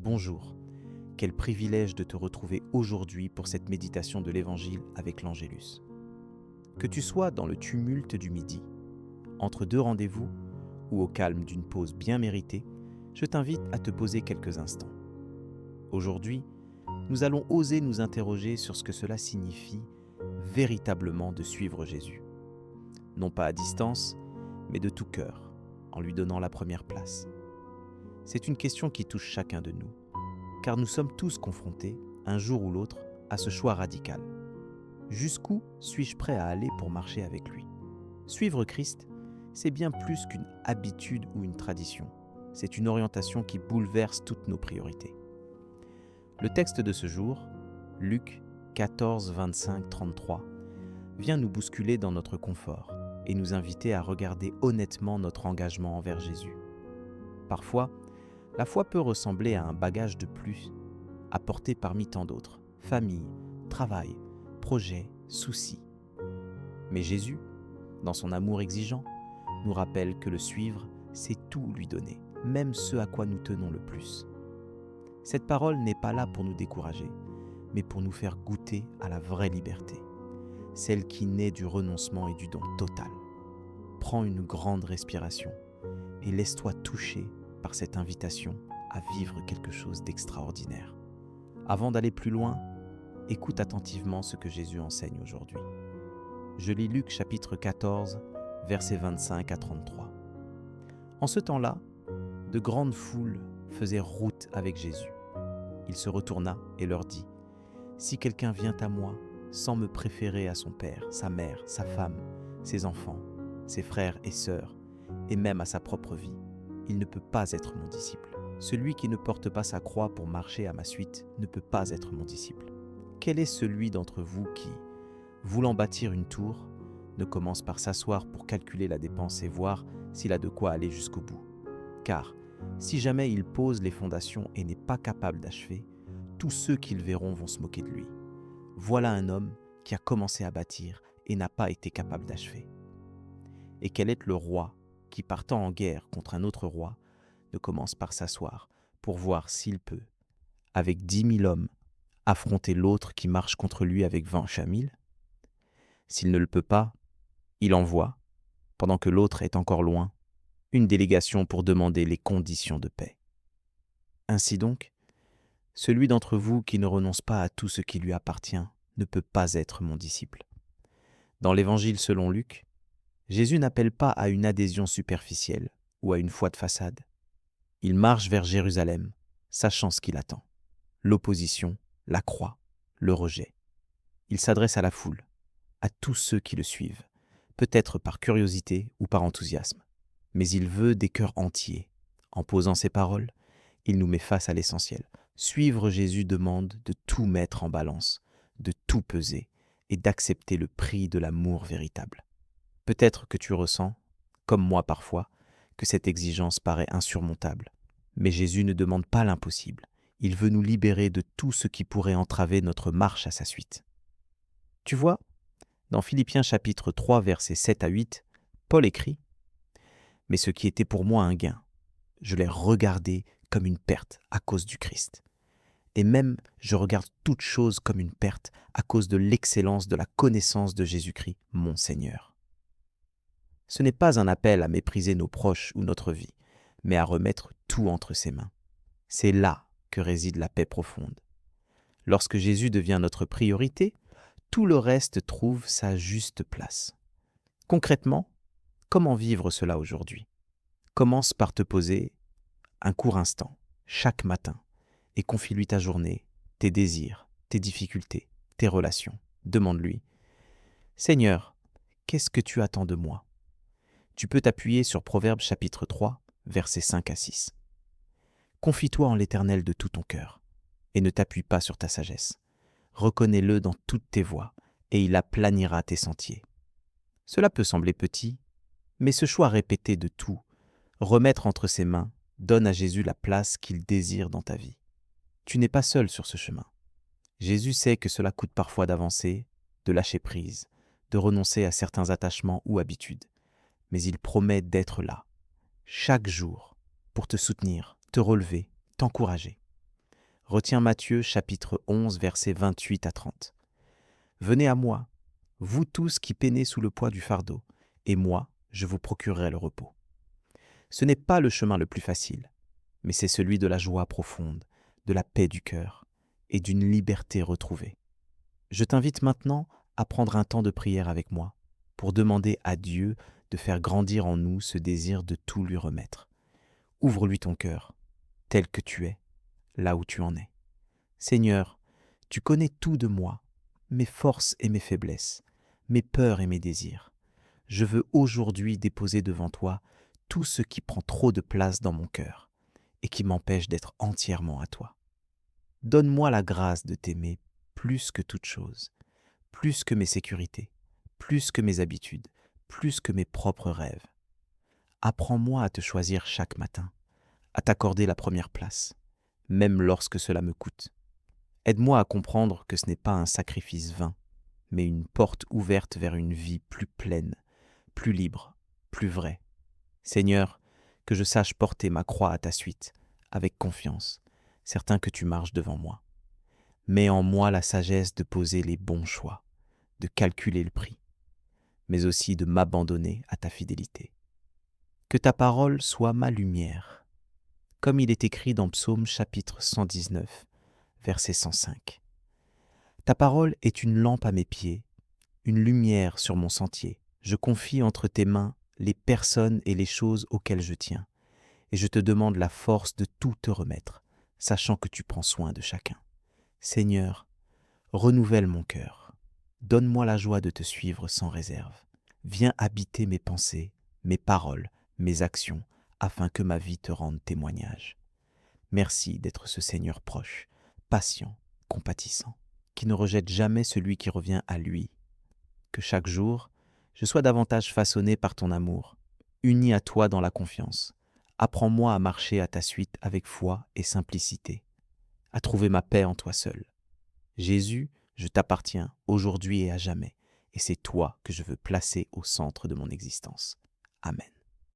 Bonjour, quel privilège de te retrouver aujourd'hui pour cette méditation de l'Évangile avec l'Angélus. Que tu sois dans le tumulte du midi, entre deux rendez-vous ou au calme d'une pause bien méritée, je t'invite à te poser quelques instants. Aujourd'hui, nous allons oser nous interroger sur ce que cela signifie véritablement de suivre Jésus. Non pas à distance, mais de tout cœur, en lui donnant la première place. C'est une question qui touche chacun de nous, car nous sommes tous confrontés, un jour ou l'autre, à ce choix radical. Jusqu'où suis-je prêt à aller pour marcher avec lui ? Suivre Christ, c'est bien plus qu'une habitude ou une tradition. C'est une orientation qui bouleverse toutes nos priorités. Le texte de ce jour, Luc 14, 25, 33, vient nous bousculer dans notre confort et nous inviter à regarder honnêtement notre engagement envers Jésus. Parfois, la foi peut ressembler à un bagage de plus, apporté parmi tant d'autres, famille, travail, projets, soucis. Mais Jésus, dans son amour exigeant, nous rappelle que le suivre, c'est tout lui donner, même ce à quoi nous tenons le plus. Cette parole n'est pas là pour nous décourager, mais pour nous faire goûter à la vraie liberté, celle qui naît du renoncement et du don total. Prends une grande respiration et laisse-toi toucher par cette invitation à vivre quelque chose d'extraordinaire. Avant d'aller plus loin, écoute attentivement ce que Jésus enseigne aujourd'hui. Je lis Luc chapitre 14, versets 25 à 33. En ce temps-là, de grandes foules faisaient route avec Jésus. Il se retourna et leur dit : « Si quelqu'un vient à moi sans me préférer à son père, sa mère, sa femme, ses enfants, ses frères et sœurs, et même à sa propre vie, il ne peut pas être mon disciple. Celui qui ne porte pas sa croix pour marcher à ma suite ne peut pas être mon disciple. Quel est celui d'entre vous qui, voulant bâtir une tour, ne commence par s'asseoir pour calculer la dépense et voir s'il a de quoi aller jusqu'au bout ? Car, si jamais il pose les fondations et n'est pas capable d'achever, tous ceux qui le verront vont se moquer de lui. Voilà un homme qui a commencé à bâtir et n'a pas été capable d'achever. Et quel est le roi qui, partant en guerre contre un autre roi, ne commence par s'asseoir pour voir s'il peut, avec 10 000 hommes, affronter l'autre qui marche contre lui avec 20 000 ? S'il ne le peut pas, il envoie, pendant que l'autre est encore loin, une délégation pour demander les conditions de paix. Ainsi donc, celui d'entre vous qui ne renonce pas à tout ce qui lui appartient ne peut pas être mon disciple. Dans l'Évangile selon Luc, Jésus n'appelle pas à une adhésion superficielle ou à une foi de façade. Il marche vers Jérusalem, sachant ce qui l'attend. L'opposition, la croix, le rejet. Il s'adresse à la foule, à tous ceux qui le suivent, peut-être par curiosité ou par enthousiasme. Mais il veut des cœurs entiers. En posant ces paroles, il nous met face à l'essentiel. Suivre Jésus demande de tout mettre en balance, de tout peser et d'accepter le prix de l'amour véritable. Peut-être que tu ressens, comme moi parfois, que cette exigence paraît insurmontable. Mais Jésus ne demande pas l'impossible. Il veut nous libérer de tout ce qui pourrait entraver notre marche à sa suite. Tu vois, dans Philippiens chapitre 3, versets 7 à 8, Paul écrit : « Mais ce qui était pour moi un gain, je l'ai regardé comme une perte à cause du Christ. Et même, je regarde toute chose comme une perte à cause de l'excellence de la connaissance de Jésus-Christ, mon Seigneur. » Ce n'est pas un appel à mépriser nos proches ou notre vie, mais à remettre tout entre ses mains. C'est là que réside la paix profonde. Lorsque Jésus devient notre priorité, tout le reste trouve sa juste place. Concrètement, comment vivre cela aujourd'hui ? Commence par te poser un court instant, chaque matin, et confie-lui ta journée, tes désirs, tes difficultés, tes relations. Demande-lui : « Seigneur, qu'est-ce que tu attends de moi ? » Tu peux t'appuyer sur Proverbes chapitre 3, versets 5 à 6. Confie-toi en l'Éternel de tout ton cœur, et ne t'appuie pas sur ta sagesse. Reconnais-le dans toutes tes voies, et il aplanira tes sentiers. Cela peut sembler petit, mais ce choix répété de tout, remettre entre ses mains, donne à Jésus la place qu'il désire dans ta vie. Tu n'es pas seul sur ce chemin. Jésus sait que cela coûte parfois d'avancer, de lâcher prise, de renoncer à certains attachements ou habitudes. Mais il promet d'être là, chaque jour, pour te soutenir, te relever, t'encourager. Retiens Matthieu chapitre 11 versets 28 à 30. Venez à moi, vous tous qui peinez sous le poids du fardeau, et moi, je vous procurerai le repos. Ce n'est pas le chemin le plus facile, mais c'est celui de la joie profonde, de la paix du cœur et d'une liberté retrouvée. Je t'invite maintenant à prendre un temps de prière avec moi pour demander à Dieu de faire grandir en nous ce désir de tout lui remettre. Ouvre-lui ton cœur, tel que tu es, là où tu en es. Seigneur, tu connais tout de moi, mes forces et mes faiblesses, mes peurs et mes désirs. Je veux aujourd'hui déposer devant toi tout ce qui prend trop de place dans mon cœur et qui m'empêche d'être entièrement à toi. Donne-moi la grâce de t'aimer plus que toute chose, plus que mes sécurités, plus que mes habitudes, plus que mes propres rêves. Apprends-moi à te choisir chaque matin, à t'accorder la première place, même lorsque cela me coûte. Aide-moi à comprendre que ce n'est pas un sacrifice vain, mais une porte ouverte vers une vie plus pleine, plus libre, plus vraie. Seigneur, que je sache porter ma croix à ta suite, avec confiance, certain que tu marches devant moi. Mets en moi la sagesse de poser les bons choix, de calculer le prix, mais aussi de m'abandonner à ta fidélité. Que ta parole soit ma lumière, comme il est écrit dans Psaume chapitre 119, verset 105. Ta parole est une lampe à mes pieds, une lumière sur mon sentier. Je confie entre tes mains les personnes et les choses auxquelles je tiens, et je te demande la force de tout te remettre, sachant que tu prends soin de chacun. Seigneur, renouvelle mon cœur. Donne-moi la joie de te suivre sans réserve. Viens habiter mes pensées, mes paroles, mes actions, afin que ma vie te rende témoignage. Merci d'être ce Seigneur proche, patient, compatissant, qui ne rejette jamais celui qui revient à lui. Que chaque jour, je sois davantage façonné par ton amour, uni à toi dans la confiance. Apprends-moi à marcher à ta suite avec foi et simplicité, à trouver ma paix en toi seul. Jésus, je t'appartiens aujourd'hui et à jamais, et c'est toi que je veux placer au centre de mon existence. Amen.